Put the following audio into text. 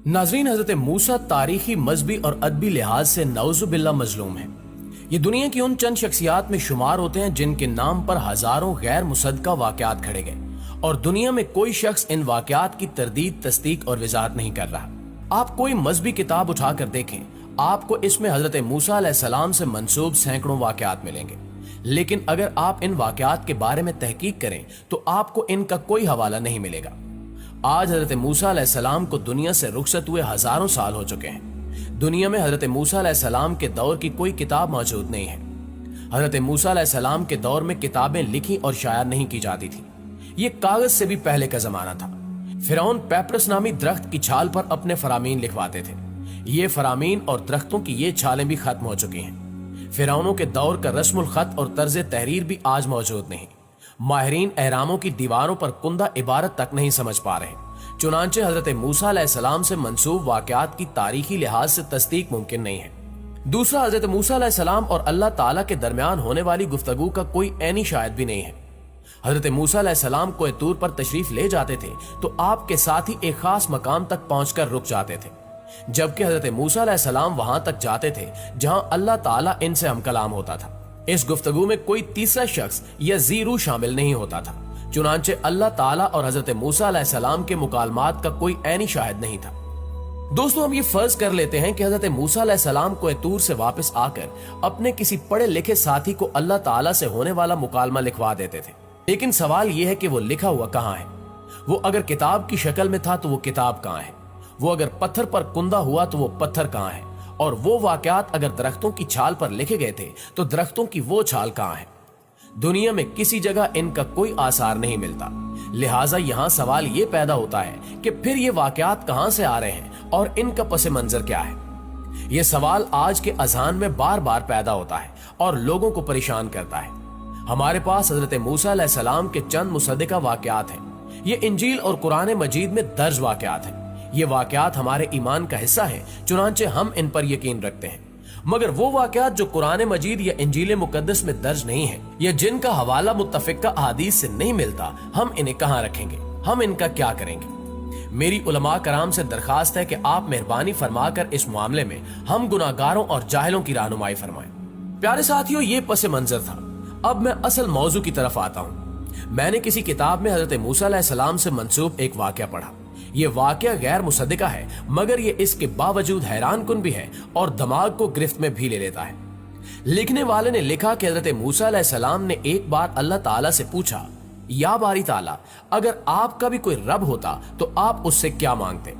नाजरीन, हजरत मूसा तारीखी, मजहबी और अदबी लिहाज से नौजुबिल्ला मजलूम है। ये दुनिया की उन चंद शख्सियात में शुमार होते हैं जिनके नाम पर हजारों गैर मुसद्दका वाकयात खड़े गए और दुनिया में कोई शख्स इन वाकयात की तरदीद, तस्दीक और वजाहत नहीं कर रहा। आप कोई मजहबी किताब उठाकर देखें, आपको इसमें हजरत मूसा अलैहिस्सलाम से मंसूब सैकड़ों वाकयात मिलेंगे, लेकिन अगर आप इन वाकयात के बारे में तहकीक करें तो आपको इनका कोई हवाला नहीं मिलेगा। आज हजरत मूसा अलैहिस्सलाम को दुनिया से रुखसत हुए हजारों साल हो चुके हैं। दुनिया में हजरत मूसा अलैहिस्सलाम के दौर की कोई किताब मौजूद नहीं है। हजरत मूसा अलैहिस्सलाम के दौर में किताबें लिखी और शायर नहीं की जाती थी। ये कागज से भी पहले का जमाना था। फिरौन पेपरस नामी दरख्त की छाल पर अपने फरामीन लिखवाते थे। ये फरामीन और दरख्तों की ये छालें भी खत्म हो चुकी हैं। फिरौनों के दौर का रस्मुल खत और तर्ज तहरीर भी आज मौजूद नहीं। माहिरीन एहरामों की दीवारों पर कुंदा इबारत तक नहीं समझ पा रहे। चुनांचे हजरत मूसा अलैहिस्सलाम से मंसूब वाकयात की तारीखी लिहाज से तस्दीक मुमकिन नहीं है। दूसरा, हजरत मूसा अलैहिस्सलाम और अल्लाह ताला के दरमियान होने वाली गुफ्तगू का कोई ऐनी शायद भी नहीं है। हजरत मूसा अलैहिस्सलाम कोई तूर पर तशरीफ ले जाते थे तो आपके साथ ही एक खास मकाम तक पहुंचकर रुक जाते थे, जबकि हजरत मूसा अलैहिस्सलाम वहां तक जाते थे जहां अल्लाह ताला इनसे हमकलाम होता था। इस गुफ्तगू में कोई तीसरा शख्स या जीरू शामिल नहीं होता था। चुनांचे अल्लाह ताला और हजरत मूसा अलैहिस्सलाम के मुकालमात का कोई ऐनी शाहिद नहीं था। दोस्तों, हम ये फर्ज कर लेते हैं कि हजरत मूसा अलैहिस्सलाम को तूर से वापस आकर अपने किसी पढ़े लिखे साथी को अल्लाह ताला से होने वाला मुकालमा लिखवा देते थे, लेकिन सवाल यह है कि वो लिखा हुआ कहाँ है। वो अगर किताब की शक्ल में था तो वो किताब कहाँ है। वो अगर पत्थर पर कुंदा हुआ तो वो पत्थर कहाँ है। और वो वाकयात अगर दरख्तों की छाल पर लिखे गए थे तो दरख्तों की वो छाल कहाँ है। दुनिया में किसी जगह इनका कोई आसार नहीं मिलता। लिहाजा यहाँ सवाल ये पैदा होता है कि फिर ये वाकयात कहाँ से आ रहे हैं और इनका पस मंजर क्या है। ये सवाल आज के अज़ान में बार बार पैदा होता है और लोगों को परेशान करता है। हमारे पास हजरत मूसा अलैहिस्सलाम के चंद मुसद्दका वाकयात हैं। ये इंजील और कुरान मजीद में दर्ज वाकयात हैं। ये वाकयात हमारे ईमान का हिस्सा है, चुनांचे हम इन पर यकीन रखते हैं। मगर वो वाकयात जो कुरान मजीद या इंजील मुकद्दस में दर्ज नहीं है या जिनका हवाला मुत्तफिका अहादीस से नहीं मिलता, हम इन्हें कहाँ रखेंगे, हम इनका क्या करेंगे। मेरी उलमा कराम से दरखास्त है कि आप मेहरबानी फरमाकर इस मामले में हम गुनाहगारों और जाहिलों की रहनुमाई फरमाएं। प्यारे साथियों, ये पस मंजर था। अब मैं असल मौजू की तरफ आता हूँ। मैंने किसी किताब में हजरत मूसा अलैहिस्सलाम से मंसूब एक वाकया पढ़ा। ये वाकया गैर मुसद्दका है, मगर ये इसके बावजूद हैरान कुन भी है और दिमाग को गिरफ्त में भी ले लेता है। लिखने वाले ने लिखा कि हजरत मूसा अलैहिस्सलाम ने एक बार अल्लाह ताला से पूछा, या बारी ताला, अगर आपका भी कोई रब होता तो आप उससे क्या मांगते।